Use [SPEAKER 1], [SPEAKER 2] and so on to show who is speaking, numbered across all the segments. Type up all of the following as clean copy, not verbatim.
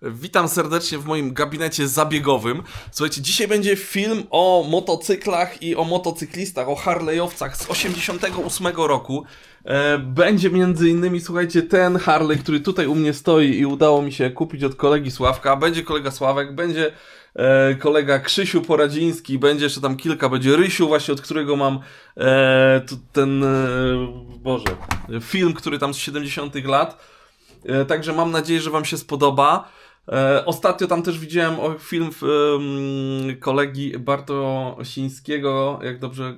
[SPEAKER 1] Witam serdecznie w moim gabinecie zabiegowym. Słuchajcie, dzisiaj będzie film o motocyklach i o motocyklistach, o Harley'owcach z 88 roku. Będzie między innymi, słuchajcie, ten Harley, który tutaj u mnie stoi i udało mi się kupić od kolegi Sławka. Będzie kolega Sławek, będzie kolega Krzysiu Poradziński, będzie jeszcze tam kilka, będzie Rysiu właśnie, od którego mam film, który tam z 70 lat. Także mam nadzieję, że wam się spodoba. Ostatnio tam też widziałem film kolegi Bartosińskiego, jak dobrze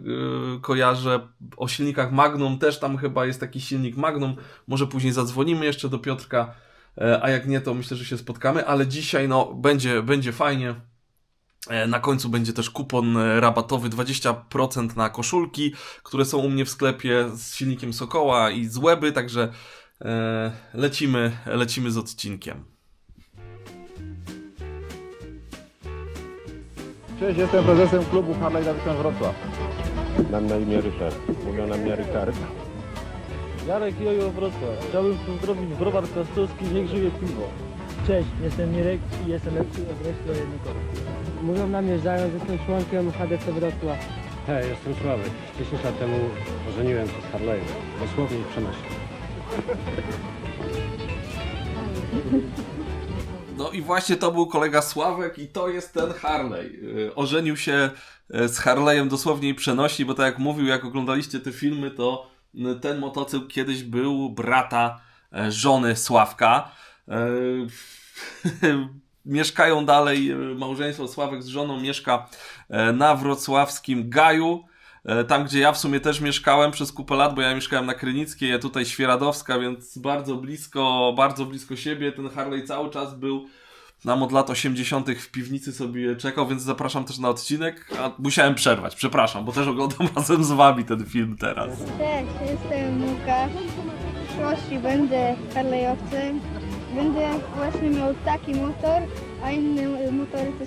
[SPEAKER 1] kojarzę, o silnikach Magnum. Też tam chyba jest taki silnik Magnum. Może później zadzwonimy jeszcze do Piotrka, a jak nie, to myślę, że się spotkamy. Ale dzisiaj będzie fajnie. Na końcu będzie też kupon rabatowy 20% na koszulki, które są u mnie w sklepie z silnikiem Sokoła i z Łeby, także lecimy z odcinkiem.
[SPEAKER 2] Cześć, jestem prezesem klubu Harley Davidson Wrocław.
[SPEAKER 3] Mam na imię Ryszard. Mówią na mnie Ryszard.
[SPEAKER 4] Jarek Jojo Wrocław. Chciałbym pozdrowić browar Kostowski, niech żyje piwo.
[SPEAKER 5] Cześć, jestem Mirek i jestem lepszy od reszty o jednym koło.
[SPEAKER 6] Mówią na mnie Zając, jestem członkiem HDC Wrocław.
[SPEAKER 7] Hej, jestem Sławek. 10 lat temu ożeniłem się z Harley'em. Dosłownie i przenośnie.
[SPEAKER 1] No i właśnie to był kolega Sławek i to jest ten Harley. Ożenił się z Harley'em dosłownie i przenośni, bo tak jak mówił, jak oglądaliście te filmy, to ten motocykl kiedyś był brata żony Sławka. Mieszkają dalej, małżeństwo Sławek z żoną mieszka na wrocławskim Gaju. Tam, gdzie ja w sumie też mieszkałem przez kupę lat, bo ja mieszkałem na Krynickiej, a tutaj Świeradowska, więc bardzo blisko siebie. Ten Harley cały czas był nam od lat 80. w piwnicy sobie czekał, więc zapraszam też na odcinek. A musiałem przerwać, przepraszam, bo też oglądam razem z wami ten film teraz.
[SPEAKER 8] Cześć, jestem Łukasz. W przyszłości będę Harley'owcem. Będę właśnie miał taki motor, a inne motory to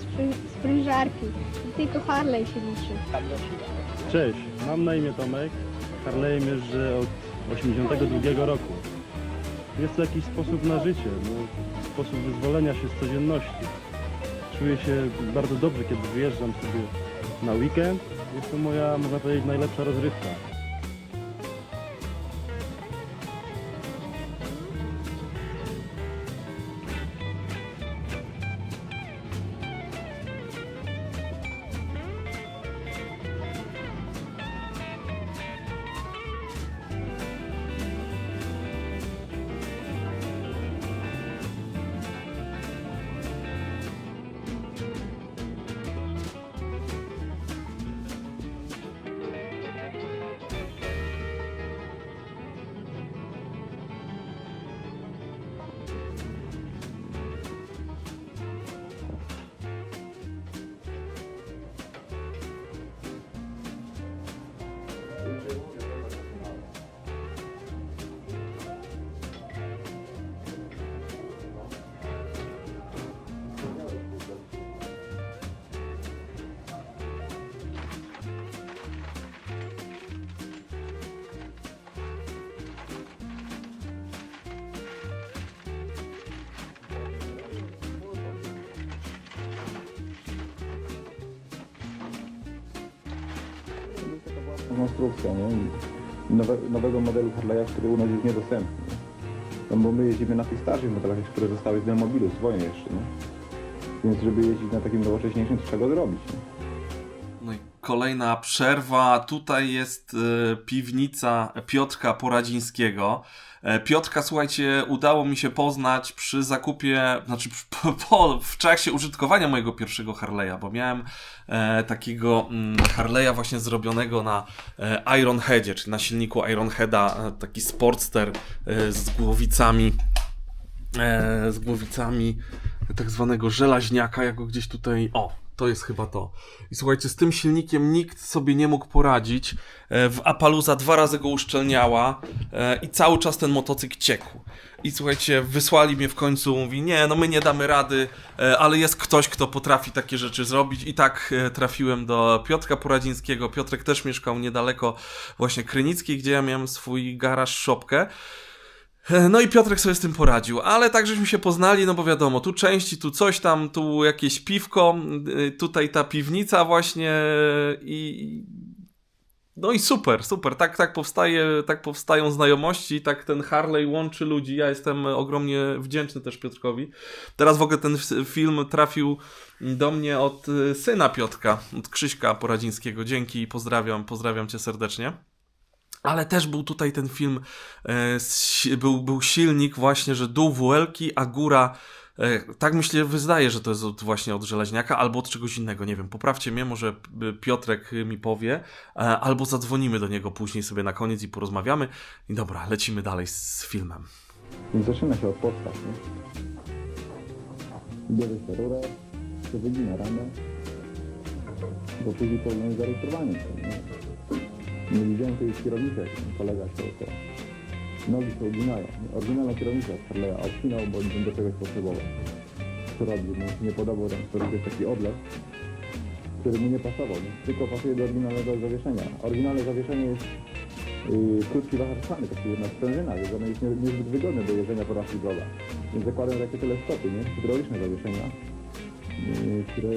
[SPEAKER 8] sprężarki. Tylko Harley się liczy.
[SPEAKER 7] Cześć, mam na imię Tomek. Harley'em jeżdżę od 82 roku. Jest to jakiś sposób na życie, sposób wyzwolenia się z codzienności. Czuję się bardzo dobrze, kiedy wyjeżdżam sobie na weekend. Jest to moja, można powiedzieć, najlepsza rozrywka.
[SPEAKER 2] Konstrukcja, nie? Nowego modelu Harley'a, który u nas jest niedostępny. No bo my jeździmy na tych starszych modelach, które zostały z demobilu, z wojny jeszcze, nie? Więc żeby jeździć na takim nowocześniejszym, to trzeba go zrobić, nie?
[SPEAKER 1] No i kolejna przerwa. Tutaj jest piwnica Piotrka Poradzińskiego. Piotrka, słuchajcie, udało mi się poznać przy zakupie, znaczy w czasie użytkowania mojego pierwszego Harley'a, bo miałem takiego Harley'a właśnie zrobionego na Ironheadzie, czyli na silniku Ironheada, taki Sportster z głowicami tak zwanego żelaźniaka, jak go gdzieś tutaj, to jest chyba to. I słuchajcie, z tym silnikiem nikt sobie nie mógł poradzić. W Appalooza 2 razy go uszczelniała i cały czas ten motocykl ciekł. I słuchajcie, wysłali mnie w końcu, mówi, nie, no my nie damy rady, ale jest ktoś, kto potrafi takie rzeczy zrobić. I tak trafiłem do Piotrka Poradzińskiego. Piotrek też mieszkał niedaleko właśnie Krynickiej, gdzie ja miałem swój garaż, szopkę. No i Piotrek sobie z tym poradził, ale tak żeśmy się poznali, no bo wiadomo, tu części, tu coś tam, tu jakieś piwko, tutaj ta piwnica właśnie no i super, tak powstają znajomości, tak ten Harley łączy ludzi. Ja jestem ogromnie wdzięczny też Piotrkowi. Teraz w ogóle ten film trafił do mnie od syna Piotrka, od Krzyśka Poradzińskiego. Dzięki i pozdrawiam cię serdecznie. Ale też był tutaj ten film, był silnik właśnie, że dół WL-ki, a góra, tak myślę, wydaje, że to jest właśnie od Żeleźniaka albo od czegoś innego, nie wiem, poprawcie mnie, może Piotrek mi powie, albo zadzwonimy do niego później sobie na koniec i porozmawiamy. I dobra, lecimy dalej z filmem.
[SPEAKER 2] Więc zaczyna się od podstaw, nie? Bierze się rurę, się wygina ramę, bo później problem z zarejestrowaniem. Nie widziałem kiedyś kierownicę, kolega się to nogi się uginają. Oryginalna kierownica od Harley'a obcinał, bo do czegoś potrzebował. Co robił? Mu się nie podobał tam jest taki odlew, który mu nie pasował. Nie? Tylko pasuje do oryginalnego zawieszenia. Oryginalne zawieszenie jest krótki wahacz szklany, taki jedna sprężyna, więc ono jest niezbyt wygodne do jeżdżenia po naszych drogach. Więc zakładam takie teleskopy, nie? Hydrauliczne zawieszenia, które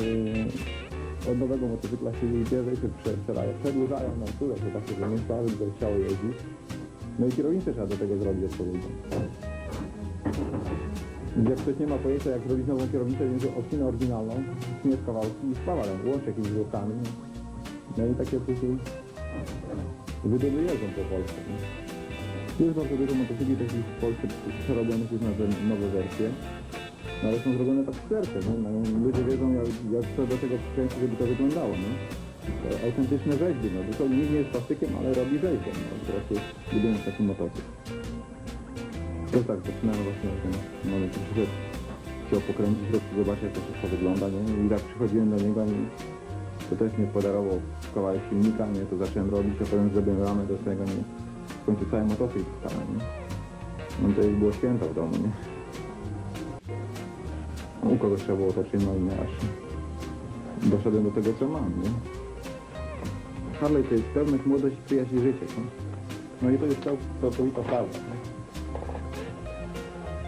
[SPEAKER 2] od nowego motocykla się bierze i się przestarają. Przedłużają nam turę, to takie rzemiosła, żeby chciało jeździć. No i kierownicę trzeba do tego zrobić odpowiednio. Jak ktoś nie ma pojęcia, jak zrobić nową kierownicę, więc odcina oryginalną, śmie z kawałki i spawa tam, łączy jakimiś włókami. No i takie później wydoby jeżdżą po Polsce. Jest bardzo dużo motocykli takich w Polsce przerobionych już na te nowe wersje. No ale są zrobione tak w serce, nie? No, ludzie wiedzą, jak co do tego przykręcić, żeby to wyglądało, nie? To autentyczne rzeźby, no dosłownie nikt nie jest plastykiem, ale robi rzeźbę, no po prostu budując taki motocykl. To tak, zaczynałem właśnie ten moment, przyszedł, chciał pokręcić, zobaczyć jak to wszystko wygląda, nie? I tak przychodziłem do niego i to też mnie podarował kawałek silnika, nie? To zacząłem robić, a potem zrobiłem ramę do tego, nie? W końcu cały motocykl stałem, nie? No to już było święto w domu, nie? U kogoś trzeba było to przyjmować, aż doszedłem do tego, co mam, nie? Harley to jest pewność, młodość, przyjaźń i życie, nie? No i to jest całkowita prawda, nie?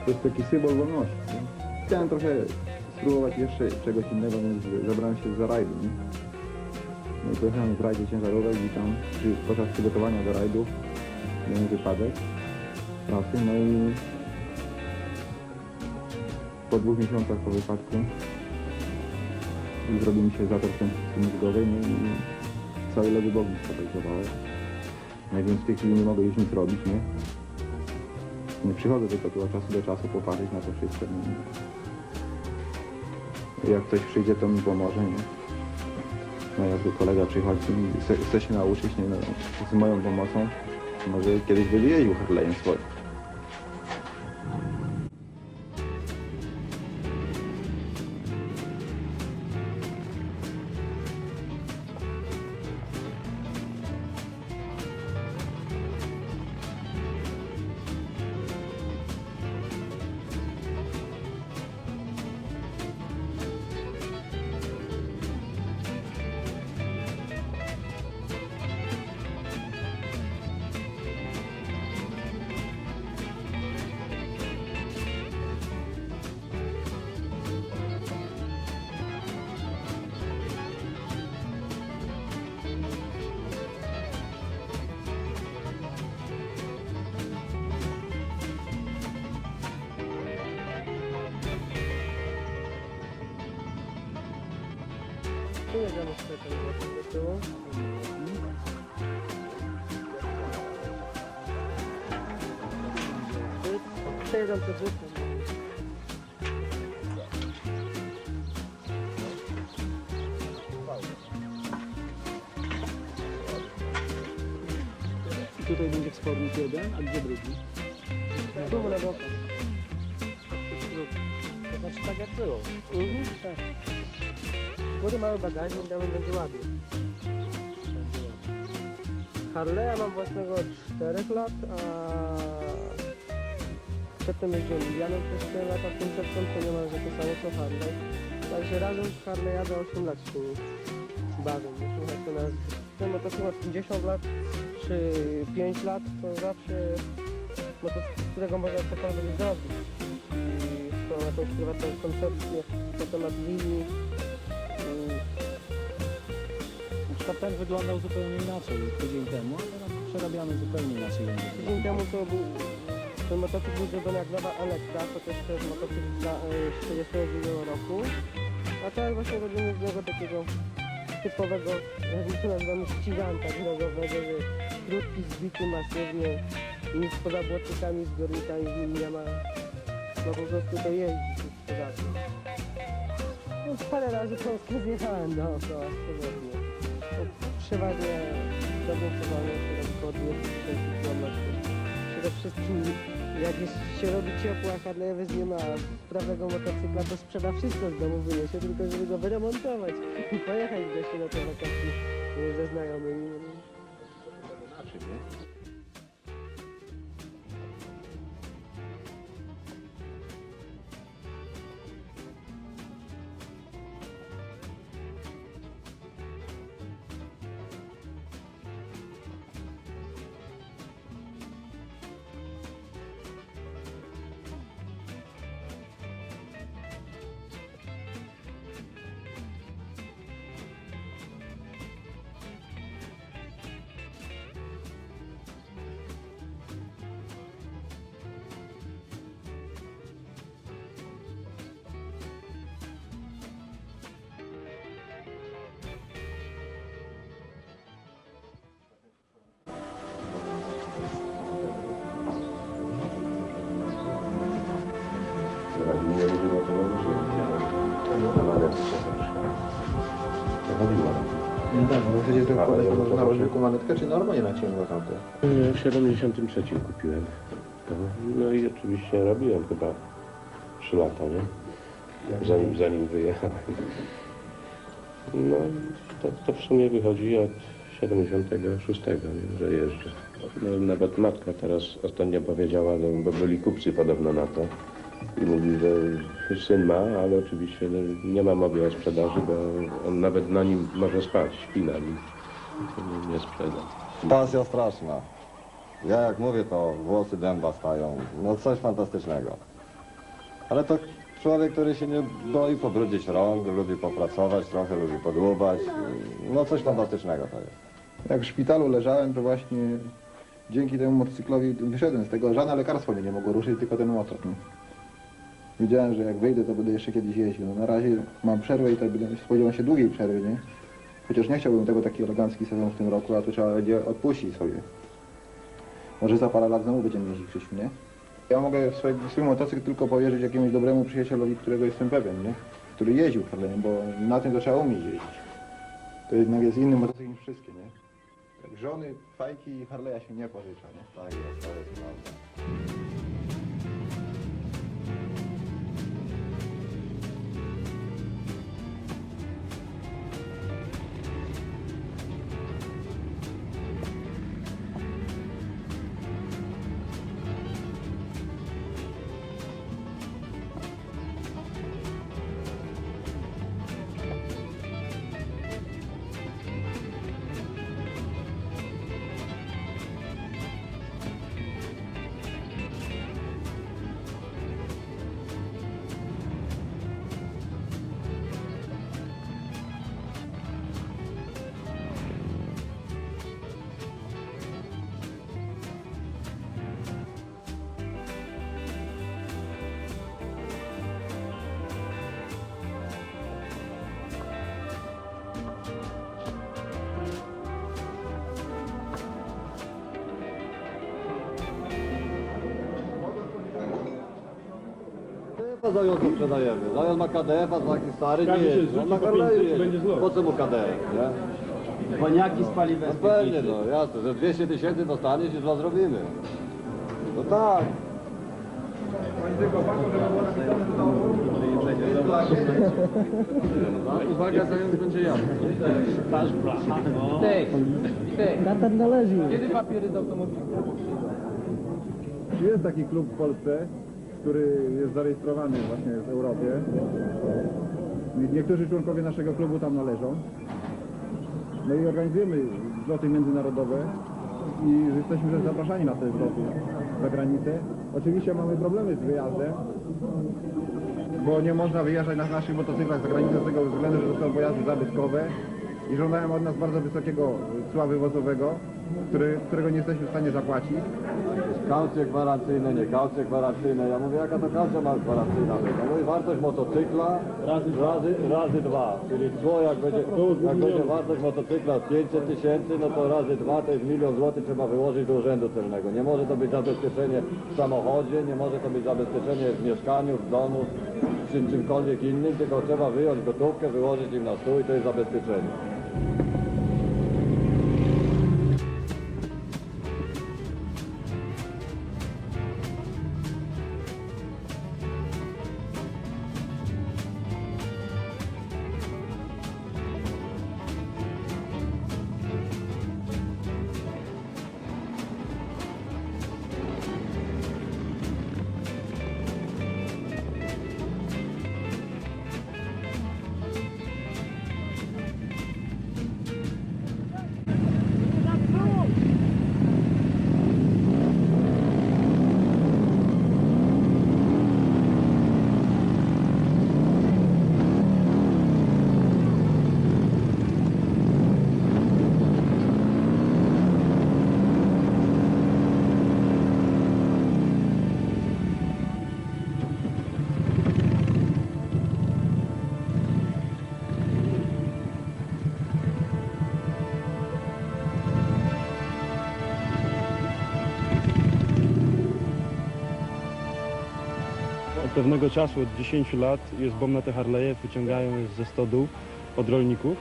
[SPEAKER 2] To jest taki symbol wolności, nie? Chciałem trochę spróbować jeszcze czegoś innego, więc zabrałem się za rajdy, nie? No i pojechałem w rajdzie ciężarówek i tam podczas przygotowania do rajdów miałem wypadek pracy, no i po 2 miesiącach po wypadku zrobił mi się zator mózgowy, no i cały lewy bok mi spotęgowało. No więc w tej chwili nie mogę już nic robić, nie? Nie przychodzę tylko tu od czasu do czasu popatrzeć na to wszystko. Nie? Jak ktoś przyjdzie, to mi pomoże, nie? No jakby kolega przychodzi i chce się nauczyć, nie? No, z moją pomocą może kiedyś będzie jeździł Harley'em swoim.
[SPEAKER 6] Jedziemy z tego do tyłu. Przejeżdżam przed wózkiem.
[SPEAKER 5] I tutaj będzie wspornik jeden, a gdzie drugi?
[SPEAKER 6] Tu na boku.
[SPEAKER 4] To znaczy tak jak było.
[SPEAKER 6] Tak. Góry mały bagażnik, damy będzie ładnie. Harley'a mam własnego od 4 lat, a przedtem jeździłem Indianem przez 4 lata, tym przedtem to nie ma to samo co Harley. Także razem z Harley jadę 8 lat się bawię. Słuchajcie, ten motocykl ma 50 lat czy 5 lat, to zawsze motocykl, z którego można cokolwiek zrobić. I swoją jakąś prywatną koncepcję na temat linii.
[SPEAKER 5] Na przykład ten wyglądał zupełnie inaczej tydzień temu, a teraz przerabiamy zupełnie inaczej.
[SPEAKER 6] Tydzień temu to był, ten motocykl był zrobiony jak nowa Elektra, chociaż to jest motocykl z 1942 roku. A teraz właśnie robimy z niego takiego typowego, jak my to nazywamy, ściganta drogowego, że krótki, zbity, masywnie, nic poza błotnikami, zbiornikami w nim nie ma. No po prostu to jeździ poza tym. No, parę razy Polskę zjechałem dookoła swobodnie. To przeważnie dobrą przewagę się robi około 240 km. Przede wszystkim jak się robi ciepło, a Harley'owy nie ma prawego motocykla, to sprzeda wszystko z domu, wyniesie, tylko żeby go wyremontować i pojechać wreszcie na te wakacje ze znajomymi.
[SPEAKER 2] No tak, bo przecież to nałożył manetkę, czy normalnie naciągnął tamte?
[SPEAKER 3] W 73 kupiłem to. No i oczywiście robiłem chyba 3 lata, nie? Zanim wyjechałem. No to w sumie wychodzi od 76, nie? Że jeżdżę. No, nawet matka teraz ostatnio powiedziała, no, bo byli kupcy podobno na to. I mówi, że syn ma, ale oczywiście no, nie ma mowy o sprzedaży, bo on nawet na nim może spać, śpi na nim. To nie sprzeda.
[SPEAKER 9] Pasja straszna. Ja jak mówię, to włosy dęba stają. No coś fantastycznego. Ale to człowiek, który się nie boi pobrudzić rąk, lubi popracować trochę, lubi podłubać. No coś fantastycznego to jest.
[SPEAKER 2] Jak w szpitalu leżałem, to właśnie dzięki temu motocyklowi wyszedłem z tego. Żadne lekarstwo mnie nie mogło ruszyć, tylko ten motor. No. Wiedziałem, że jak wyjdę, to będę jeszcze kiedyś jeździł. No, na razie mam przerwę i to będę spodziewał się długiej przerwy, nie? Chociaż nie chciałbym tego taki elegancki sezon w tym roku, a tu trzeba będzie odpuścić sobie. Może za parę lat znowu będziemy jeździć Krzysiu, nie? Ja mogę swój motocykl tylko powierzyć jakiemuś dobremu przyjacielowi, którego jestem pewien, nie? Który jeździł Harley'em, bo na tym to trzeba umieć jeździć. To jednak jest inny motocykl niż wszystkie, nie? Jak żony, fajki i Harley'a się nie pożycza, nie?
[SPEAKER 9] Tak jest, to jest prawda. Zajął to sprzedajemy. Zajął ma KDF-a, to taki stary nie jest. On na Harley'u jedzie. Po co mu KDF, nie?
[SPEAKER 5] Koniaki z paliwem.
[SPEAKER 9] No pewnie, no jasne, że 200 000 dostaniesz i co zrobimy. No tak.
[SPEAKER 7] Uwaga, zając będzie jadł.
[SPEAKER 5] Katar należy.
[SPEAKER 6] Kiedy papiery z automobilu?
[SPEAKER 2] Jest taki klub w Polsce, który jest zarejestrowany właśnie w Europie. Niektórzy członkowie naszego klubu tam należą. No i organizujemy zloty międzynarodowe. i jesteśmy też zapraszani na te zwroty za granicę. Oczywiście mamy problemy z wyjazdem, bo nie można wyjeżdżać na naszych motocyklach za granicę z tego względu, że to są pojazdy zabytkowe i żądają od nas bardzo wysokiego cła wywozowego, którego nie jesteśmy w stanie zapłacić.
[SPEAKER 9] Kaucje gwarancyjne, nie kaucje gwarancyjne. Ja mówię, jaka to kaucja ma gwarancyjna być? Ja mówię, wartość motocykla razy dwa. Czyli cło, jak będzie wartość motocykla 500 000, no to razy dwa to jest 1 000 000 złotych trzeba wyłożyć do urzędu celnego. Nie może to być zabezpieczenie w samochodzie, nie może to być zabezpieczenie w mieszkaniu, w domu, czymkolwiek innym, tylko trzeba wyjąć gotówkę, wyłożyć im na stół i to jest zabezpieczenie.
[SPEAKER 7] Od pewnego czasu, od 10 lat jest bomb na te Harley'e, wyciągają je ze stodół od rolników.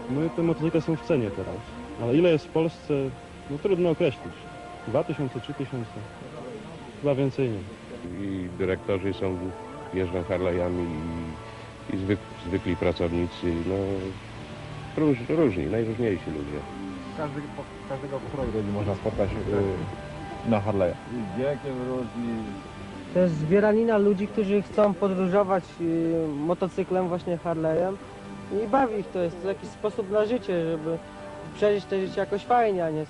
[SPEAKER 7] No i te motocykle są w cenie teraz. Ale ile jest w Polsce, no trudno określić. 2000, 3000, chyba więcej nie.
[SPEAKER 3] I dyrektorzy jeżdżą Harley'ami i zwykli pracownicy, no różni, najróżniejsi ludzie.
[SPEAKER 2] Każdego pokroju ludzi można spotkać na Harley'ach.
[SPEAKER 9] Wiekiem różni.
[SPEAKER 6] To jest zbieranina ludzi, którzy chcą podróżować motocyklem, właśnie Harley'em i bawi ich to. Jest to jakiś sposób na życie, żeby przeżyć to życie jakoś fajnie, a nie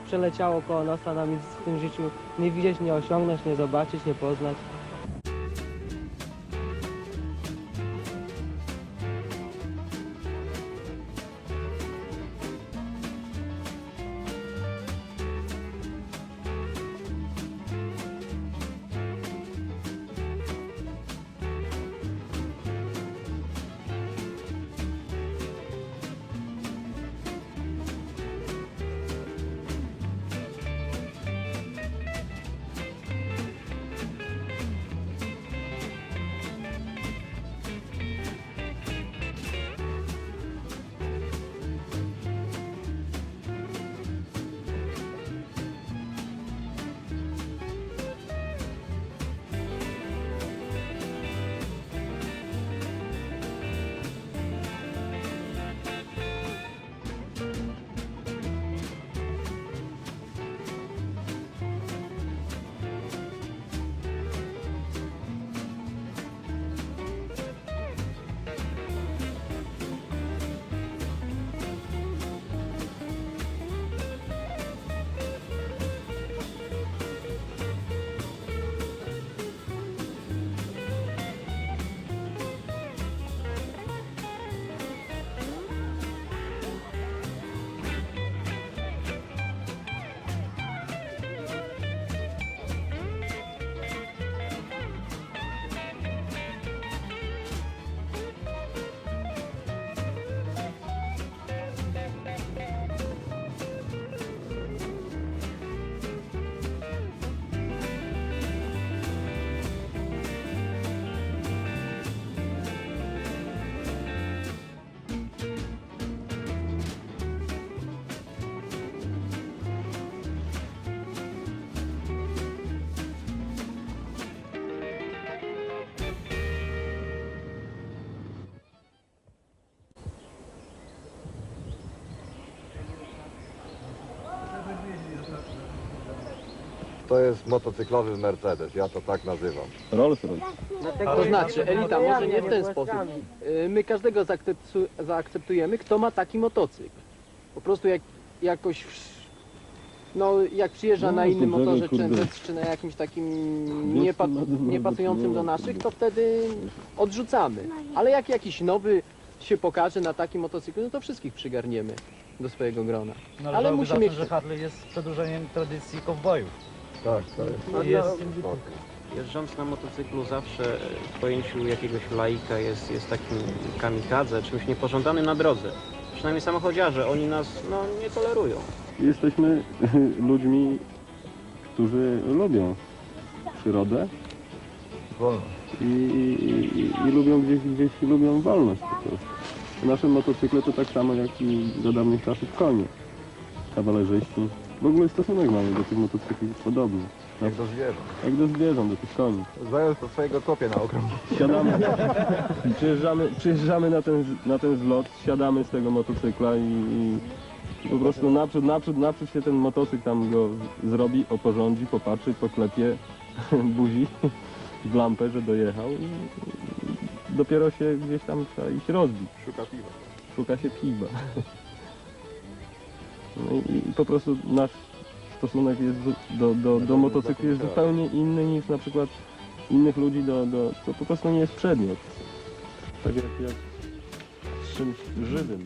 [SPEAKER 6] przeleciało koło nosa, nam nic w tym życiu nie widzieć, nie osiągnąć, nie zobaczyć, nie poznać.
[SPEAKER 9] To jest motocyklowy Mercedes, ja to tak nazywam.
[SPEAKER 10] To znaczy, Elita, może nie w ten sposób. My każdego zaakceptujemy, kto ma taki motocykl. Po prostu jakoś no jak przyjeżdża na
[SPEAKER 7] No,
[SPEAKER 10] innym
[SPEAKER 7] to
[SPEAKER 10] motorze,
[SPEAKER 7] kurde.
[SPEAKER 10] czy na jakimś takim
[SPEAKER 7] Wiesz, co ma do-
[SPEAKER 10] niepasującym do naszych, to wtedy odrzucamy. Ale jak jakiś nowy się pokaże na takim motocyklu, no to wszystkich przygarniemy do swojego grona.
[SPEAKER 5] No,
[SPEAKER 10] Ale musi
[SPEAKER 5] zacząć,
[SPEAKER 10] mieć-
[SPEAKER 5] że Harley jest przedłużeniem tradycji kowbojów.
[SPEAKER 7] Tak, tak.
[SPEAKER 10] No,
[SPEAKER 5] Jest,
[SPEAKER 11] Jeżdżąc na motocyklu zawsze w pojęciu jakiegoś laika jest takim kamikadze, czymś niepożądanym na drodze. Przynajmniej samochodziarze, oni nas nie tolerują.
[SPEAKER 7] Jesteśmy ludźmi, którzy lubią przyrodę i lubią gdzieś lubią wolność po prostu. Nasze motocykle to tak samo jak i za dawnych czasów konie, kawalerzyści. W ogóle stosunek mamy do tych motocykli podobny.
[SPEAKER 2] Jak do zwierząt.
[SPEAKER 7] Jak do zwierząt, do tych koni.
[SPEAKER 2] Zając to swojego kopie na okrąg.
[SPEAKER 7] Siadamy, przyjeżdżamy na ten zlot, siadamy z tego motocykla i po prostu naprzód się ten motocykl tam go zrobi, oporządzi, popatrzy, poklepie buzi w lampę, że dojechał i dopiero się gdzieś tam trzeba iść rozbić. Szuka się piwa. No i po prostu nasz stosunek jest do motocykli jest zupełnie inny niż na przykład innych ludzi to po prostu nie jest przedmiot. Tak jak z czymś żywym.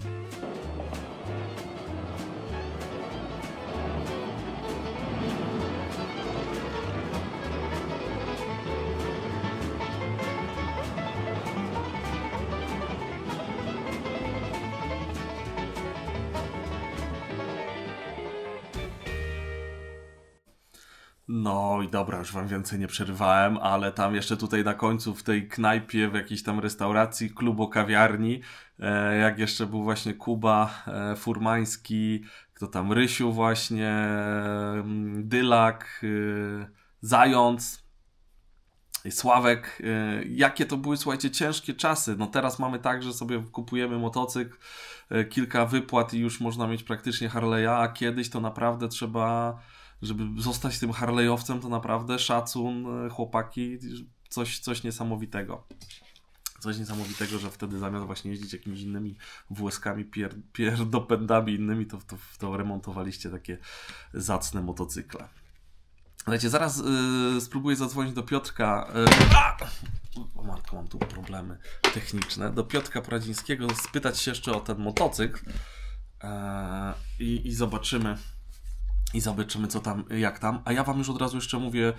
[SPEAKER 1] No i dobra, już wam więcej nie przerywałem, ale tam jeszcze tutaj na końcu w tej knajpie, w jakiejś tam restauracji, klubu, kawiarni, jak jeszcze był właśnie Kuba, Furmański, kto tam, Rysiu właśnie, Dylak, Zając, Sławek, jakie to były, słuchajcie, ciężkie czasy. No teraz mamy tak, że sobie kupujemy motocykl, kilka wypłat i już można mieć praktycznie Harley'a, a kiedyś to naprawdę trzeba, żeby zostać tym Harley'owcem, to naprawdę szacun, chłopaki, coś niesamowitego. Coś niesamowitego, że wtedy zamiast właśnie jeździć jakimiś innymi WS-kami, pierdopędami innymi, to remontowaliście takie zacne motocykle. Słuchajcie, zaraz spróbuję zadzwonić do Piotrka. O matko, mam tu problemy techniczne. Do Piotrka Poradzińskiego, spytać się jeszcze o ten motocykl i zobaczymy. I zobaczymy co tam, jak tam. A ja wam już od razu jeszcze mówię,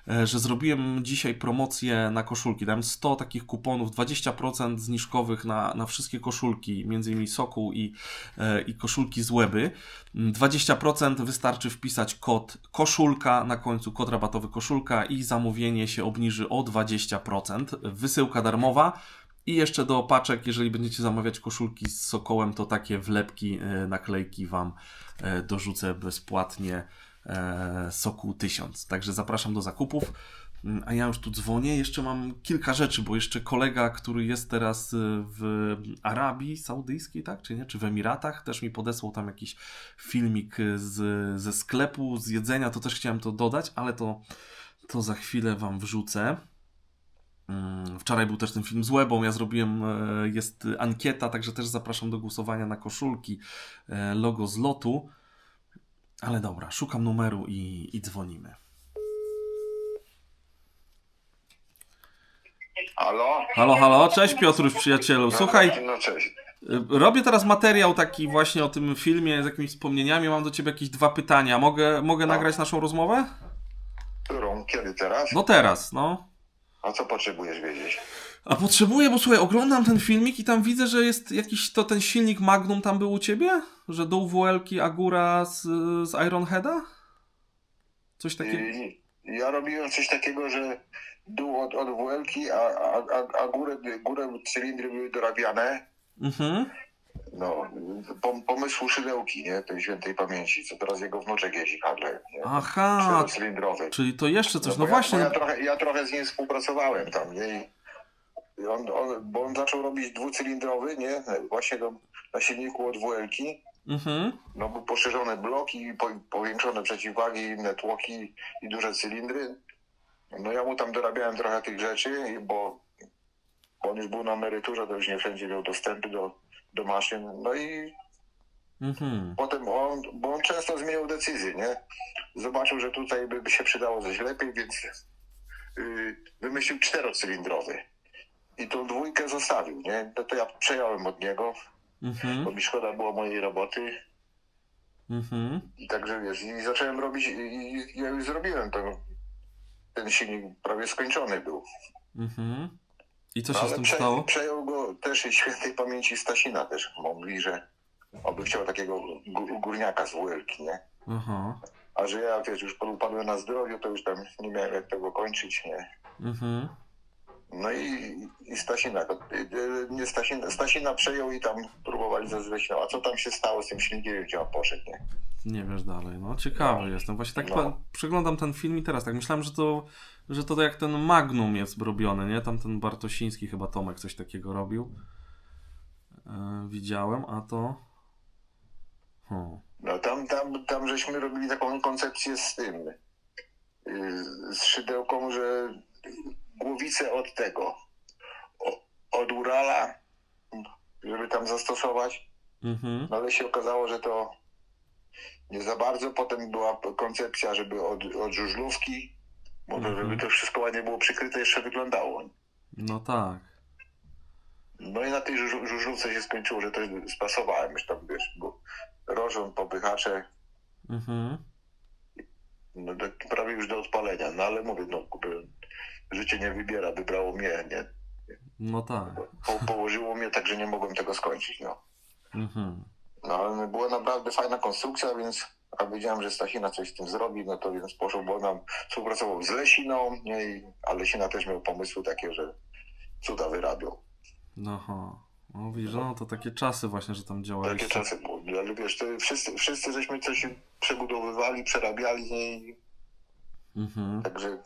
[SPEAKER 1] że zrobiłem dzisiaj promocję na koszulki. Dałem 100 takich kuponów, 20% zniżkowych na wszystkie koszulki, między innymi Sokół i koszulki z Łeby. 20% wystarczy wpisać kod koszulka, na końcu kod rabatowy koszulka i zamówienie się obniży o 20%. Wysyłka darmowa. I jeszcze do paczek, jeżeli będziecie zamawiać koszulki z Sokołem, to takie wlepki, naklejki wam dorzucę bezpłatnie, Sokół 1000. Także zapraszam do zakupów. A ja już tu dzwonię. Jeszcze mam kilka rzeczy, bo jeszcze kolega, który jest teraz w Arabii Saudyjskiej, tak? Czy nie? Czy w Emiratach, też mi podesłał tam jakiś filmik ze sklepu, z jedzenia. To też chciałem to dodać, ale to za chwilę wam wrzucę. Wczoraj był też ten film z Łebą, ja zrobiłem, jest ankieta, także też zapraszam do głosowania na koszulki, logo z lotu. Ale dobra, szukam numeru i dzwonimy.
[SPEAKER 12] Halo?
[SPEAKER 1] Halo, cześć Piotruś, przyjacielu. Słuchaj,
[SPEAKER 12] No cześć.
[SPEAKER 1] robię teraz materiał taki właśnie o tym filmie z jakimiś wspomnieniami, mam do ciebie jakieś 2 pytania. Mogę nagrać naszą rozmowę?
[SPEAKER 12] Którą? Kiedy teraz?
[SPEAKER 1] No teraz, no.
[SPEAKER 12] A co potrzebujesz wiedzieć?
[SPEAKER 1] A potrzebuję, bo słuchaj, oglądam ten filmik i tam widzę, że jest jakiś, to ten silnik Magnum tam był u ciebie? Że dół WL-ki Agura z Ironheada? Coś takiego?
[SPEAKER 12] Ja robiłem coś takiego, że dół od WL-ki, a górę cylindry były dorabiane.
[SPEAKER 1] Mhm.
[SPEAKER 12] No, pomysłu szydełki, nie? Tej świętej pamięci, co teraz jego wnuczek jeździ Harley, nie?
[SPEAKER 1] Aha,
[SPEAKER 12] Czterocylindrowy.
[SPEAKER 1] czyli to jeszcze coś,
[SPEAKER 12] bo
[SPEAKER 1] no właśnie.
[SPEAKER 12] Ja trochę z nim współpracowałem tam, nie? Bo on zaczął robić dwucylindrowy, nie? Właśnie na silniku od WL-ki.
[SPEAKER 1] Mhm.
[SPEAKER 12] No był poszerzony blok i powiększone przeciwwagi, inne tłoki i duże cylindry. No ja mu tam dorabiałem trochę tych rzeczy, bo on już był na emeryturze, to już nie wszędzie miał dostępy do maszyn. No i Potem bo on często zmieniał decyzję, nie? Zobaczył, że tutaj by się przydało coś lepiej, więc wymyślił 4-cylindrowy. I tą 2 zostawił, nie? No to ja przejąłem od niego, bo mi szkoda było mojej roboty. I także wiesz, i zacząłem robić, i ja już zrobiłem to. Ten silnik prawie skończony był.
[SPEAKER 1] I co się z tym stało?
[SPEAKER 12] Przejął go też i świętej pamięci Stasina też. Mówi, że on by chciał takiego górniaka z WL-ki, nie? A że ja, wiesz, już upadłem na zdrowiu, to już tam nie miałem jak tego kończyć, nie? No i Stasina przejął i tam próbowali zazwyczaj. A co tam się stało z tym silnikiem, gdzie on poszedł, nie?
[SPEAKER 1] Nie wiesz dalej, no ciekawy jestem. Właśnie tak przeglądam ten film i teraz tak myślałem, że to jak ten Magnum jest robiony, nie? Tam ten Bartosiński chyba Tomek coś takiego robił. Widziałem, a to...
[SPEAKER 12] No tam żeśmy robili taką koncepcję z tym, z szydełką, że głowicę od tego, od Urala, żeby tam zastosować, no ale się okazało, że to nie za bardzo. Potem była koncepcja, żeby od żużlówki, bo żeby to wszystko ładnie było przykryte, jeszcze wyglądało.
[SPEAKER 1] No tak.
[SPEAKER 12] No i na tej żużlówce się skończyło, że to spasowałem już tam, wiesz, bo rożon, popychacze, no to prawie już do odpalenia, no ale mówię, no życie nie wybiera, wybrało mnie, nie?
[SPEAKER 1] No tak.
[SPEAKER 12] Położyło mnie tak, że nie mogłem tego skończyć, no. No ale była naprawdę fajna konstrukcja, więc a wiedziałem, że Stasina coś z tym zrobi, no to więc poszło, bo nam współpracował z Lesiną, nie? A Lesina też miał pomysły takie, że cuda wyrabiał.
[SPEAKER 1] No widzisz, no to takie czasy właśnie, że tam działaliście.
[SPEAKER 12] Takie czasy były, ale wiesz, to wszyscy żeśmy coś przebudowywali, przerabiali i także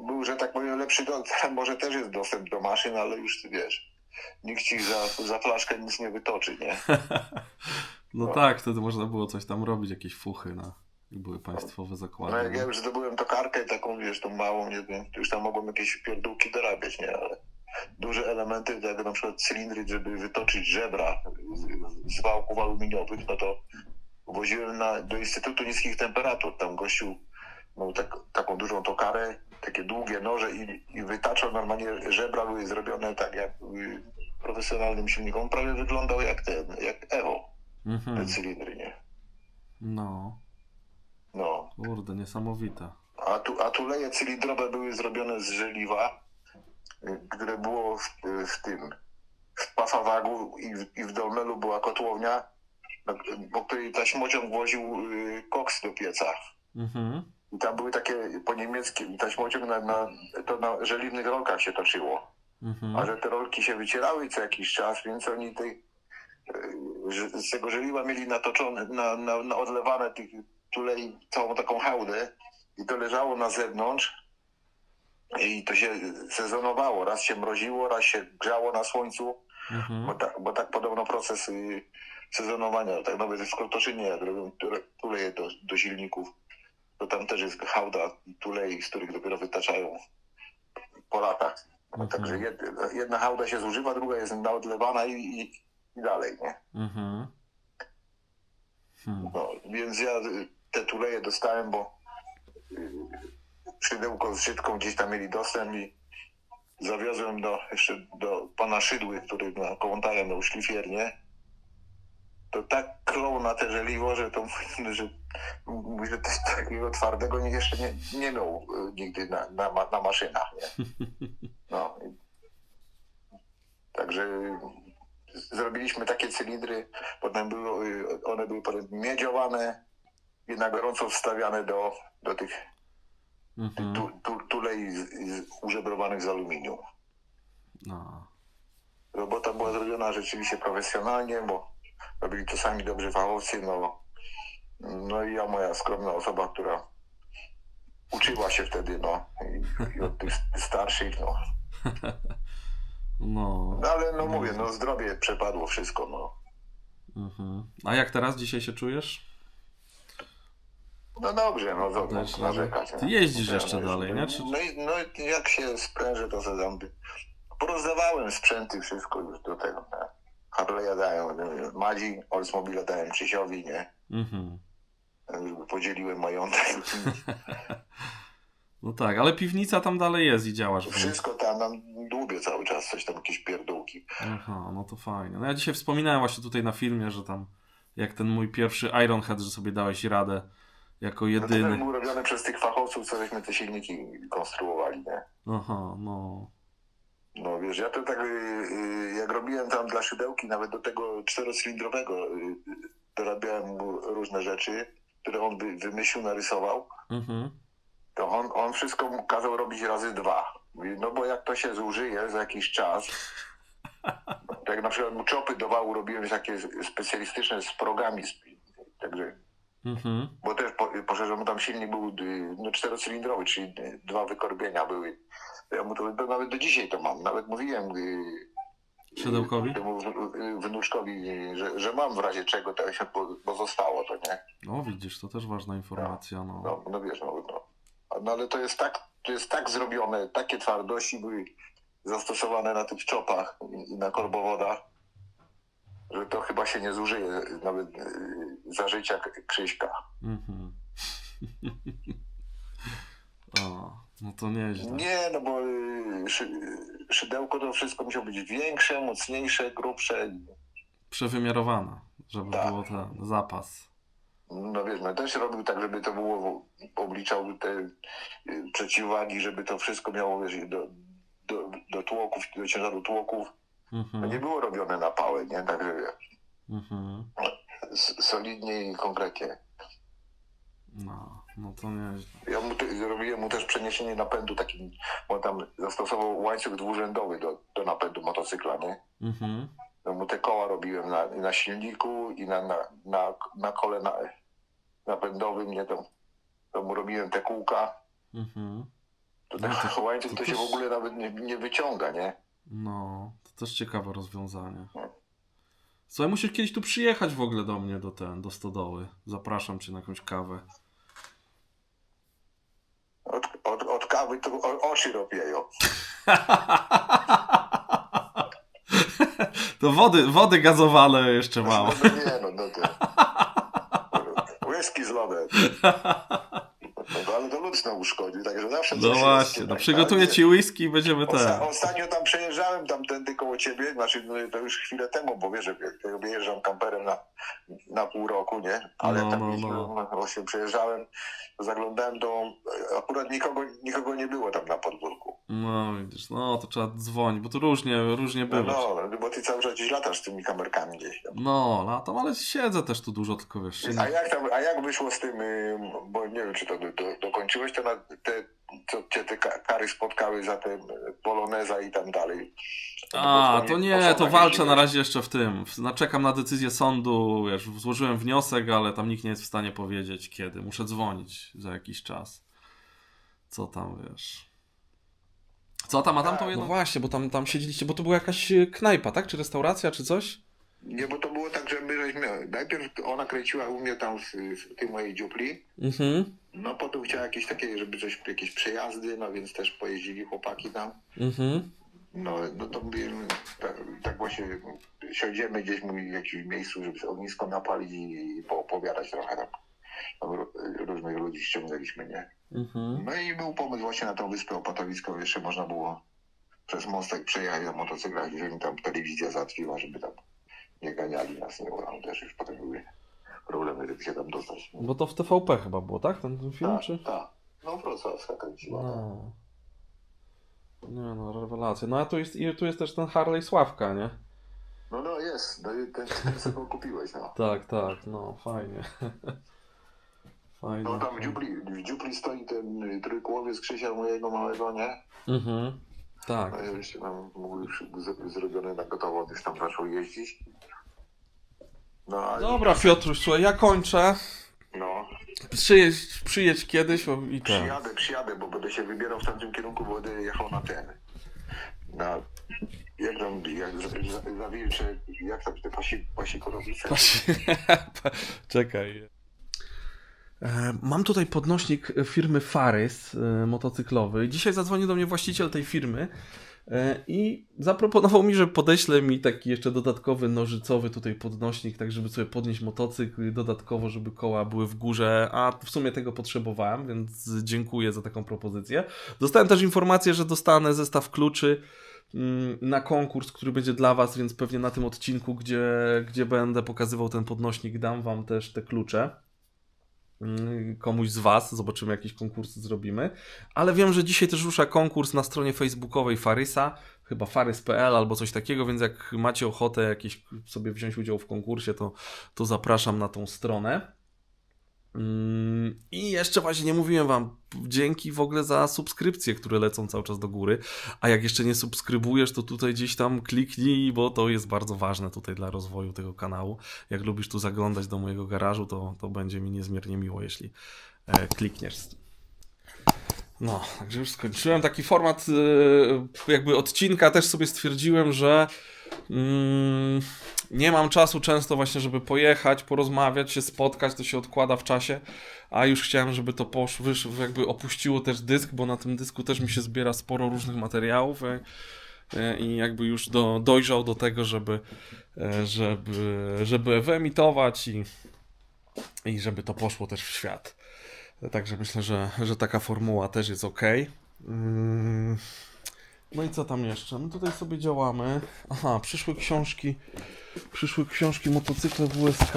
[SPEAKER 12] był, że tak powiem, lepszy może też jest dostęp do maszyn, ale już ty wiesz, nikt ci za flaszkę nic nie wytoczy, nie?
[SPEAKER 1] No tak, wtedy można było coś tam robić, jakieś fuchy, były państwowe zakłady.
[SPEAKER 12] No jak ja już zdobyłem tokarkę taką, wiesz, tą małą, nie wiem, to już tam mogłem jakieś pierdółki dorabiać, nie? Ale duże elementy, jak na przykład cylindry, żeby wytoczyć żebra z wałków aluminiowych, no to woziłem do Instytutu Niskich Temperatur. Tam gościu miał taką dużą tokarę, takie długie noże i wytaczał normalnie żebra, były zrobione tak jak profesjonalnym silnikom. Prawie wyglądał jak Evo, te cylindry, nie?
[SPEAKER 1] No. Kurde, niesamowite.
[SPEAKER 12] A tuleje cylindrowe były zrobione z żeliwa, które było w Pafawagu i w Dolmelu była kotłownia, po której taśmociąg woził koks do pieca. I tam były takie po niemieckie, taśmociąg na żeliwnych rolkach się toczyło. A że te rolki się wycierały co jakiś czas, więc oni z tego żeliwa mieli natoczone, na odlewane tych tulei całą taką hałdę i to leżało na zewnątrz i to się sezonowało. Raz się mroziło, raz się grzało na słońcu, bo tak podobno proces sezonowania, tak nawet w Krotoszynie, jak robią tuleje do silników, to tam też jest hałda tulei, z których dopiero wytaczają po latach. Także jedna hałda się zużywa, druga jest naodlewana i dalej, nie? No, więc ja te tuleje dostałem, bo szydełko z Żydką gdzieś tam mieli dostęp i zawiozłem jeszcze do pana Szydły, który na Kołątaja miał szlifiernię. To tak klął na te żeliwo, że mówi, że takiego twardego jeszcze nie miał nigdy na maszynach, nie? No. Także zrobiliśmy takie cylindry, potem one były miedziowane i na gorąco wstawiane do tych tulei użebrowanych z aluminium. Robota była zrobiona rzeczywiście profesjonalnie, bo robili to sami dobrzy fachowcy, no i ja, moja skromna osoba, która uczyła się wtedy, i od tych starszych, No ale mówię, zdrowie przepadło wszystko,
[SPEAKER 1] A jak teraz, dzisiaj się czujesz?
[SPEAKER 12] No dobrze, co narzekać.
[SPEAKER 1] Ty jeździsz jeszcze dalej, nie?
[SPEAKER 12] No i jak się sprężę, to porozdawałem sprzęty, wszystko już do tego, nie? Harley'a dają Madzi, Oldsmobile dałem Krzysiowi, nie?
[SPEAKER 1] Mhm.
[SPEAKER 12] Podzieliłem majątek.
[SPEAKER 1] No tak, ale piwnica tam dalej jest i działasz w niej.
[SPEAKER 12] Wszystko tam dłubię cały czas, coś tam, jakieś pierdółki.
[SPEAKER 1] Aha, no to fajnie. No ja dzisiaj wspominałem właśnie tutaj na filmie, że tam jak ten mój pierwszy Ironhead, że sobie dałeś radę jako
[SPEAKER 12] No to też
[SPEAKER 1] jedyny.
[SPEAKER 12] był robiony przez tych fachowców, co żeśmy te silniki konstruowali, nie?
[SPEAKER 1] Aha, no.
[SPEAKER 12] No wiesz, ja to tak jak robiłem tam dla szydełki, nawet do tego 4-cylindrowego dorabiałem mu różne rzeczy, które on wymyślił, narysował.
[SPEAKER 1] Mhm.
[SPEAKER 12] To on wszystko mu kazał robić razy 2. Mówi, no bo jak to się zużyje za jakiś czas, tak na przykład mu czopy do wału robiłem takie specjalistyczne z progami, także,
[SPEAKER 1] Mhm.
[SPEAKER 12] bo też poszerzono, tam silnik był 4-cylindrowy, czyli 2 wykorbienia były. Ja mu to nawet do dzisiaj to mam, nawet mówiłem
[SPEAKER 1] Szydełkowi?
[SPEAKER 12] temu wnuczkowi, że mam w razie czego, to się, bo zostało to, nie?
[SPEAKER 1] No widzisz, to też ważna informacja, no.
[SPEAKER 12] No wiesz, no ale to jest tak zrobione, takie twardości były zastosowane na tych czopach i na korbowodach, że to chyba się nie zużyje nawet za życia Krzyśka.
[SPEAKER 1] Mhm. O, no to nieźle.
[SPEAKER 12] Nie, no bo szydełko to wszystko musiało być większe, mocniejsze, grubsze.
[SPEAKER 1] Przewymiarowana, żeby
[SPEAKER 12] Tak.
[SPEAKER 1] było ten zapas.
[SPEAKER 12] No wiesz, no też robił tak, żeby to było, obliczał te przeciwwagi, żeby to wszystko miało, wiesz, do tłoków, do ciężaru tłoków.
[SPEAKER 1] Mhm.
[SPEAKER 12] No nie było robione na pałę, nie? Także
[SPEAKER 1] Mhm.
[SPEAKER 12] solidnie i konkretnie.
[SPEAKER 1] No to nieźle.
[SPEAKER 12] Ja zrobiłem mu też przeniesienie napędu takim, bo tam zastosował łańcuch dwurzędowy do napędu motocykla, nie?
[SPEAKER 1] Mhm.
[SPEAKER 12] No mu te koła robiłem na silniku i na kole napędowym, nie? To mu robiłem te kółka.
[SPEAKER 1] Mhm.
[SPEAKER 12] To
[SPEAKER 1] No
[SPEAKER 12] ten
[SPEAKER 1] to-
[SPEAKER 12] łańcuch
[SPEAKER 1] to
[SPEAKER 12] to się
[SPEAKER 1] też-
[SPEAKER 12] w ogóle nawet nie wyciąga, nie?
[SPEAKER 1] No, to też ciekawe rozwiązanie.
[SPEAKER 12] No.
[SPEAKER 1] Słuchaj, musisz kiedyś tu przyjechać w ogóle do mnie, do stodoły. Zapraszam cię na jakąś kawę.
[SPEAKER 12] Od kawy to oczy robieją.
[SPEAKER 1] To wody gazowane jeszcze mam.
[SPEAKER 12] No nie, no to. Whisky z lodem. No, ale to lucno uszkodzi, także zawsze
[SPEAKER 1] No
[SPEAKER 12] coś jest,
[SPEAKER 1] właśnie, no
[SPEAKER 12] tak,
[SPEAKER 1] przygotuję
[SPEAKER 12] tak?
[SPEAKER 1] ci whisky i będziemy
[SPEAKER 12] Ostatnio tam przejeżdżałem tamtędy koło ciebie, znaczy no, to już chwilę temu, bo wiesz, że ja wyjeżdżam kamperem na pół roku, nie? Ale właśnie przejeżdżałem, zaglądałem akurat nikogo nie było tam na podwórku.
[SPEAKER 1] No widzisz, no to trzeba dzwonić, bo to różnie bywa.
[SPEAKER 12] No, bo ty cały czas gdzieś latasz z tymi kamerkami gdzieś tam.
[SPEAKER 1] No, latam, ale siedzę też tu dużo, tylko wiesz.
[SPEAKER 12] A jak wyszło z tym, bo nie wiem, czy to dokończyłeś, to co cię te kary spotkały za te Poloneza i tam dalej?
[SPEAKER 1] To nie, to walczę na razie jeszcze w tym. Czekam na decyzję sądu, wiesz, złożyłem wniosek, ale tam nikt nie jest w stanie powiedzieć kiedy. Muszę dzwonić za jakiś czas. Co tam, wiesz. Co tam, a tam to jedno... No właśnie, bo tam siedzieliście, bo to była jakaś knajpa, tak? Czy restauracja, czy coś?
[SPEAKER 12] Nie, bo to było tak, że najpierw ona kręciła u mnie tam w tej mojej dziupli,
[SPEAKER 1] Mhm.
[SPEAKER 12] no potem chciała jakieś takie, żeby jakieś przejazdy, no więc też pojeździli chłopaki tam.
[SPEAKER 1] Mhm.
[SPEAKER 12] No to mówimy, tak właśnie siądziemy gdzieś w jakimś miejscu, żeby ognisko napalić i poopowiadać trochę tam. Różnych ludzi ściągnęliśmy, nie?
[SPEAKER 1] Mhm.
[SPEAKER 12] No i był pomysł właśnie na tą wyspę opatowiską, jeszcze można było przez mostek przejechać na motocyklach, jeżeli tam telewizja załatwiła, żeby tam nie ganiali nas, nie, bo tam też już potem były problemy, żeby się tam dostać.
[SPEAKER 1] Bo to w TVP chyba było, tak? Ten film,
[SPEAKER 12] Tak,
[SPEAKER 1] czy?
[SPEAKER 12] tak. No wrocławska kręciła.
[SPEAKER 1] No. Nie no, rewelacja. No a tu jest też ten Harley Sławka, nie?
[SPEAKER 12] No jest, no i ten sobie go kupiłeś, no.
[SPEAKER 1] Tak, no fajnie. Fajnie.
[SPEAKER 12] No tam w dziupli stoi ten trójkołowiec Krzysia mojego małego, nie?
[SPEAKER 1] Mhm. Tak.
[SPEAKER 12] No i już tam mógł już zrobione na gotowo, już tam zaczął jeździć. No,
[SPEAKER 1] Dobra, Piotruś, słuchaj, ja kończę.
[SPEAKER 12] No.
[SPEAKER 1] Przyjedź kiedyś i
[SPEAKER 12] Przyjadę, bo będę się wybierał w tamtym kierunku, bo będę jechał na ten. Jak tam, zawilcze, jak tam te pasikorowice?
[SPEAKER 1] Czekaj. Mam tutaj podnośnik firmy Farys motocyklowy. Dzisiaj zadzwonił do mnie właściciel tej firmy I zaproponował mi, że podeśle mi taki jeszcze dodatkowy nożycowy tutaj podnośnik, tak żeby sobie podnieść motocykl i dodatkowo, żeby koła były w górze, a w sumie tego potrzebowałem, więc dziękuję za taką propozycję. Dostałem też informację, że dostanę zestaw kluczy na konkurs, który będzie dla Was, więc pewnie na tym odcinku, gdzie będę pokazywał ten podnośnik, dam Wam też te klucze. Komuś z Was, zobaczymy, jakieś konkursy zrobimy, ale wiem, że dzisiaj też rusza konkurs na stronie facebookowej Farysa, chyba farys.pl albo coś takiego, więc jak macie ochotę jakieś sobie wziąć udział w konkursie, to zapraszam na tą stronę. I jeszcze właśnie nie mówiłem Wam, dzięki w ogóle za subskrypcje, które lecą cały czas do góry, a jak jeszcze nie subskrybujesz, to tutaj gdzieś tam kliknij, bo to jest bardzo ważne tutaj dla rozwoju tego kanału. Jak lubisz tu zaglądać do mojego garażu, to będzie mi niezmiernie miło, jeśli klikniesz. No, także już skończyłem. Taki format jakby odcinka też sobie stwierdziłem, że nie mam czasu często właśnie, żeby pojechać, porozmawiać, się spotkać, to się odkłada w czasie, a już chciałem, żeby to poszło, jakby opuściło też dysk, bo na tym dysku też mi się zbiera sporo różnych materiałów i jakby już dojrzał do tego, żeby wyemitować i żeby to poszło też w świat. Także myślę, że taka formuła też jest ok. No i co tam jeszcze? My tutaj sobie działamy. Aha, przyszły książki motocykle WSK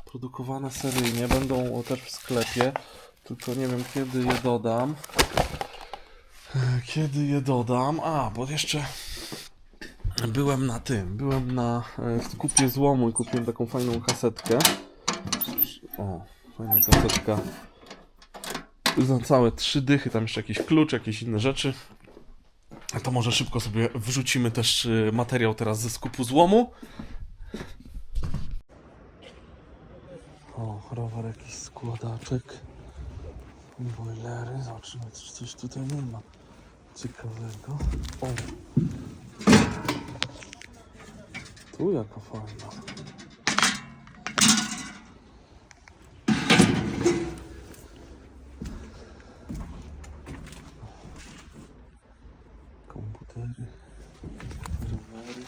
[SPEAKER 1] produkowane seryjnie, będą też w sklepie, tylko nie wiem kiedy je dodam. A, bo jeszcze byłem na skupie złomu i kupiłem taką fajną kasetkę. O, fajna kasetka. Za całe 3 dychy, tam jeszcze jakiś klucz, jakieś inne rzeczy. A to może szybko sobie wrzucimy też materiał teraz ze skupu złomu. O, rower jakiś składaczek. Boilery, zobaczymy, czy coś tutaj nie ma ciekawego. O! Tu jaka fajna. Komputery, rowery.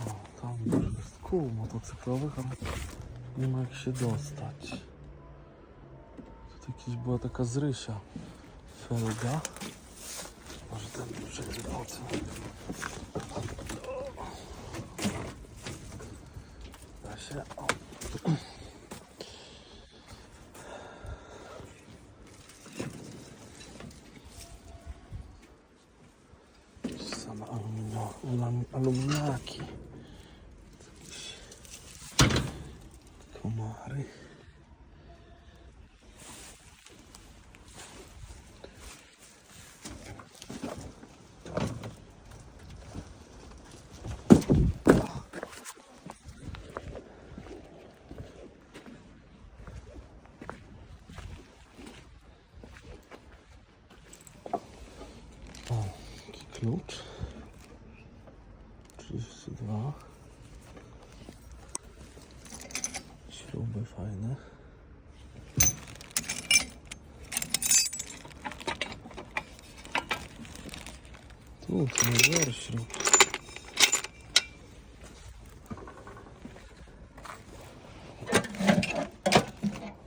[SPEAKER 1] O, tam dużo jest kół motocyklowych, ale nie ma jak się dostać. Tu jakieś była taka zrysia felga. Może ten przejdzie po co? Da się. O. Same aluminiaki. Komary. O, taki klucz. 32. Śruby fajne. Tu nie biorę śrub.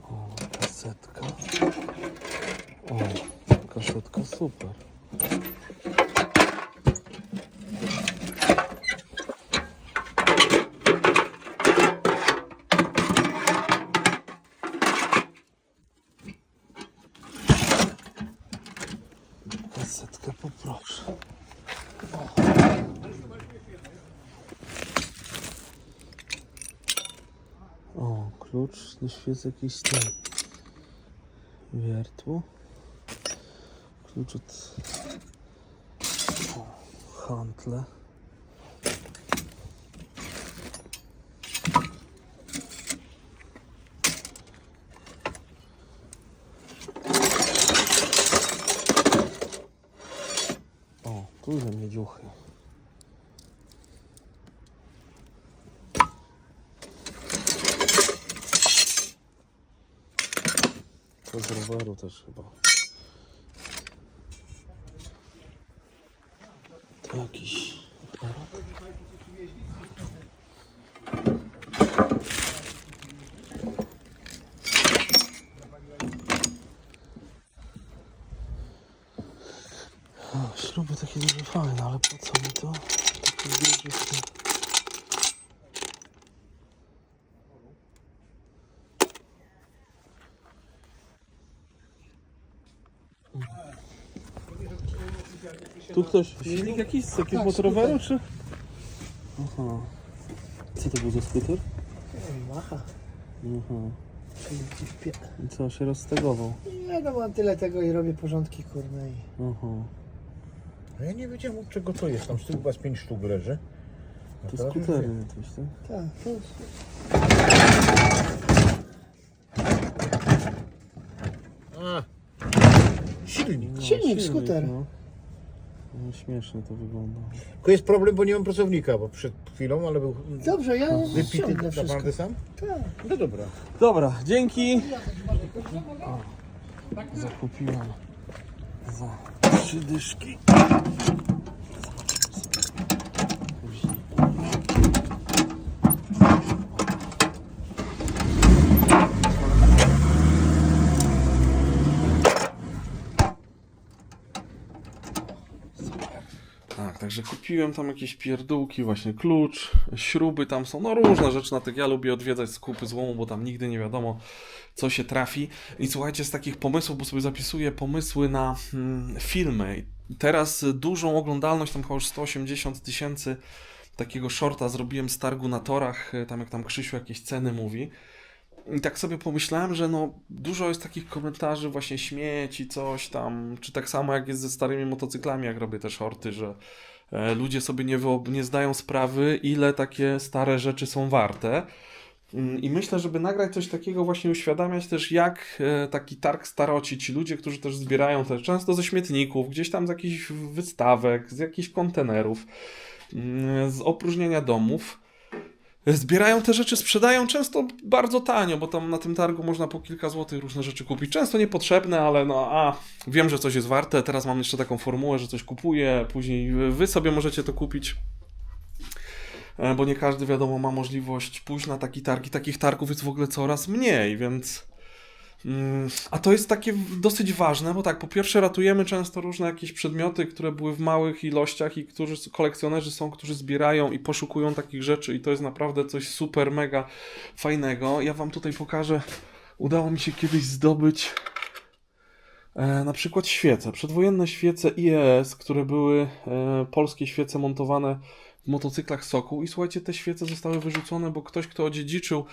[SPEAKER 1] O, kasetka. O, kasetka super. Kasetkę poproszę. O, klucz do świec jakiś ten. Wiertło. Klucz od hantle. Kurde, miedziuchy. To z roweru też chyba. To jakiś... Śruby takie duże fajne, ale po co mi to? Takie duże. Tu ktoś, silnik jakiś z jakiegoś motoroweru, czy? Aha. Co to był za skuter?
[SPEAKER 13] Macha.
[SPEAKER 1] Aha. I co, się rozstegował?
[SPEAKER 13] Ja no mam tyle tego i robię porządki, kurne.
[SPEAKER 1] Aha.
[SPEAKER 14] No ja nie wiedziałem, od czego to jest. Tam z tyłu chyba z 5 sztuk leży.
[SPEAKER 1] To skutery jakieś, tak?
[SPEAKER 13] Tak, to jest...
[SPEAKER 14] A, silnik.
[SPEAKER 1] No,
[SPEAKER 13] Silnik, skuter.
[SPEAKER 1] No. No, śmiesznie to wygląda.
[SPEAKER 14] Tylko jest problem, bo nie mam pracownika, bo przed chwilą, ale był
[SPEAKER 13] Dobrze, ja
[SPEAKER 14] wypity.
[SPEAKER 13] ściągnę wszystko.
[SPEAKER 14] Naprawdę sam?
[SPEAKER 13] Tak.
[SPEAKER 14] No dobra.
[SPEAKER 1] Dobra, dzięki. O, zakupiłem za 3 dyszki. Tak, także kupiłem tam jakieś pierdółki, właśnie klucz, śruby tam są, no różne rzeczy na tych. Ja lubię odwiedzać skupy złomu, bo tam nigdy nie wiadomo, co się trafi. I słuchajcie, z takich pomysłów, bo sobie zapisuję pomysły na filmy. Teraz dużą oglądalność, tam chyba już 180 000 takiego shorta zrobiłem z targu na torach, tam jak tam Krzysiu jakieś ceny mówi. I tak sobie pomyślałem, że no dużo jest takich komentarzy, właśnie śmieci, coś tam, czy tak samo jak jest ze starymi motocyklami, jak robię te shorty, że ludzie sobie nie zdają sprawy, ile takie stare rzeczy są warte. I myślę, żeby nagrać coś takiego, właśnie uświadamiać też, jak taki targ staroci, ci ludzie, którzy też zbierają te często ze śmietników, gdzieś tam z jakichś wystawek, z jakichś kontenerów, z opróżnienia domów, zbierają te rzeczy, sprzedają często bardzo tanio, bo tam na tym targu można po kilka złotych różne rzeczy kupić. Często niepotrzebne, ale no wiem, że coś jest warte, teraz mam jeszcze taką formułę, że coś kupuję, później wy sobie możecie to kupić, bo nie każdy, wiadomo, ma możliwość pójść na taki targ i takich targów jest w ogóle coraz mniej, więc... A to jest takie dosyć ważne, bo tak, po pierwsze ratujemy często różne jakieś przedmioty, które były w małych ilościach i kolekcjonerzy są, którzy zbierają i poszukują takich rzeczy i to jest naprawdę coś super, mega fajnego. Ja wam tutaj pokażę, udało mi się kiedyś zdobyć na przykład świece, przedwojenne świece IES, które były polskie świece montowane w motocyklach Sokół i słuchajcie, te świece zostały wyrzucone, bo ktoś, kto odziedziczył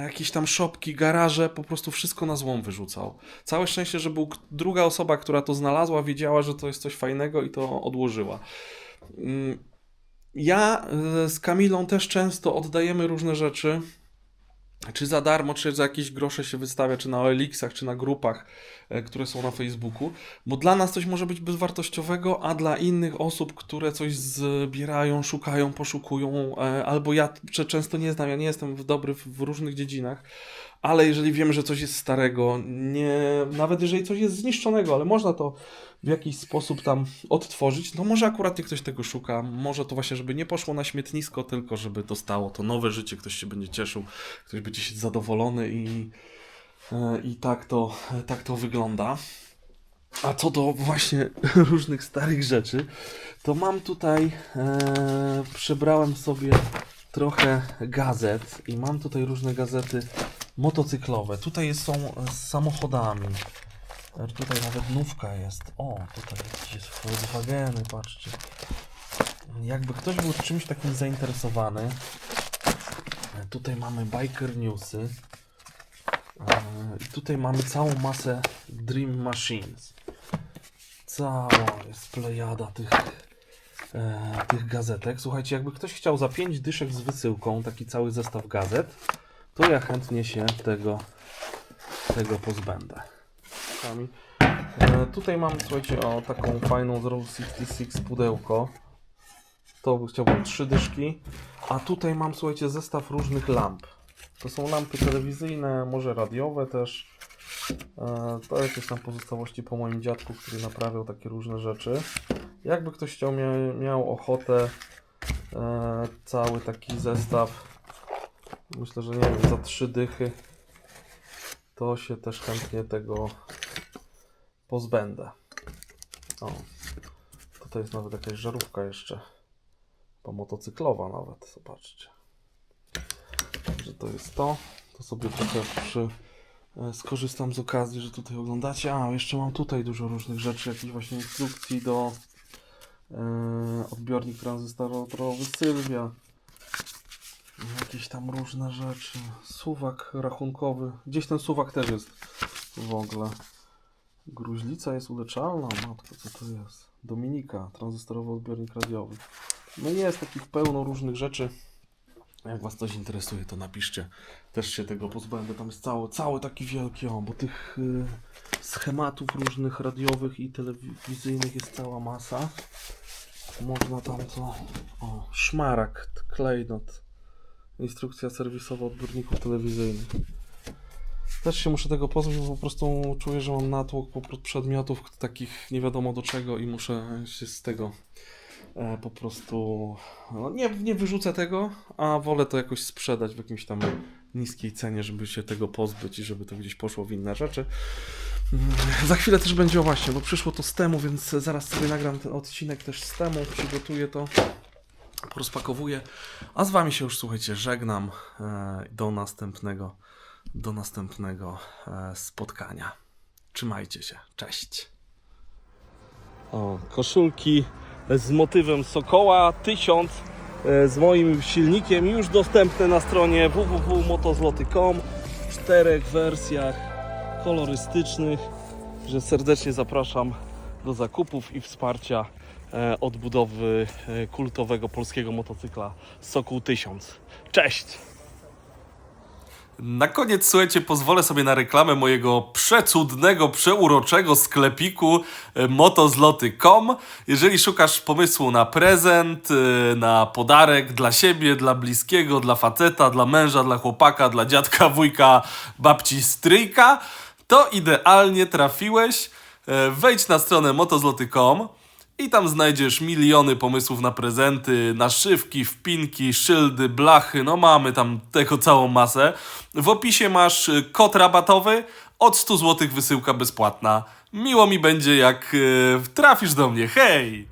[SPEAKER 1] jakieś tam szopki, garaże, po prostu wszystko na złom wyrzucał. Całe szczęście, że był druga osoba, która to znalazła, wiedziała, że to jest coś fajnego i to odłożyła. Ja z Kamilą też często oddajemy różne rzeczy, czy za darmo, czy za jakieś grosze się wystawia, czy na OLX-ach, czy na grupach, które są na Facebooku, bo dla nas coś może być bezwartościowego, a dla innych osób, które coś zbierają, szukają, poszukują, albo ja często nie znam, ja nie jestem dobry w różnych dziedzinach, ale jeżeli wiemy, że coś jest starego, nawet jeżeli coś jest zniszczonego, ale można to w jakiś sposób tam odtworzyć, no może akurat nie ktoś tego szuka, może to właśnie, żeby nie poszło na śmietnisko, tylko żeby dostało to nowe życie, ktoś się będzie cieszył, ktoś będzie się zadowolony i tak to wygląda. A co do właśnie różnych starych rzeczy, to mam tutaj, przebrałem sobie trochę gazet i mam tutaj różne gazety motocyklowe. Tutaj są z samochodami. Tutaj nawet nówka jest. O, tutaj jest Volkswageny, patrzcie. Jakby ktoś był czymś takim zainteresowany. Tutaj mamy Biker Newsy. I tutaj mamy całą masę Dream Machines. Cała jest plejada tych gazetek. Słuchajcie, jakby ktoś chciał za 5 dyszek z wysyłką taki cały zestaw gazet, to ja chętnie się tego pozbędę. Tutaj mam, słuchajcie, o taką fajną Zero 66 pudełko. To chciałbym 3 dyszki. A tutaj mam, słuchajcie, zestaw różnych lamp. To są lampy telewizyjne, może radiowe też. To jakieś tam pozostałości po moim dziadku, który naprawiał takie różne rzeczy. Jakby ktoś chciał, miał ochotę cały taki zestaw, myślę, że nie wiem, za 3 dychy, to się też chętnie tego pozbędę. O, tutaj jest nawet jakaś żarówka jeszcze, chyba motocyklowa nawet, zobaczcie. Także to jest to sobie trochę skorzystam z okazji, że tutaj oglądacie. A, jeszcze mam tutaj dużo różnych rzeczy, jakichś właśnie instrukcji do odbiornik tranzystorowy Sylwia. Jakieś tam różne rzeczy. Suwak rachunkowy. Gdzieś ten suwak też jest w ogóle. Gruźlica jest uleczalna. Matko, co to jest? Dominika, tranzystorowy odbiornik radiowy. No jest takich pełno różnych rzeczy. Jak was coś interesuje, to napiszcie. Też się tego pozbędę. Tam jest cały taki wielki, bo tych schematów różnych radiowych i telewizyjnych jest cała masa. Można tam to... O, szmaragd, klejnot. Instrukcja serwisowa odbiorników telewizyjnych. Też się muszę tego pozbyć, bo po prostu czuję, że mam natłok przedmiotów takich nie wiadomo do czego i muszę się z tego po prostu... No, nie wyrzucę tego, a wolę to jakoś sprzedać w jakimś tam niskiej cenie, żeby się tego pozbyć i żeby to gdzieś poszło w inne rzeczy. Za chwilę też będzie właśnie, bo przyszło to z temu, więc zaraz sobie nagram ten odcinek też z temu, przygotuję to, porozpakowuję, a z wami się już, słuchajcie, żegnam do następnego spotkania. Trzymajcie się, cześć. O, koszulki z motywem Sokoła 1000 z moim silnikiem już dostępne na stronie www.motozloty.com w 4 wersjach kolorystycznych, że serdecznie zapraszam do zakupów i wsparcia odbudowy kultowego polskiego motocykla Sokół 1000. Cześć! Na koniec, słuchajcie, pozwolę sobie na reklamę mojego przecudnego, przeuroczego sklepiku motozloty.com. Jeżeli szukasz pomysłu na prezent, na podarek dla siebie, dla bliskiego, dla faceta, dla męża, dla chłopaka, dla dziadka, wujka, babci, stryjka, to idealnie trafiłeś. Wejdź na stronę motozloty.com i tam znajdziesz miliony pomysłów na prezenty, naszywki, wpinki, szyldy, blachy, no mamy tam tego całą masę. W opisie masz kod rabatowy, od 100 zł wysyłka bezpłatna. Miło mi będzie, jak trafisz do mnie, hej!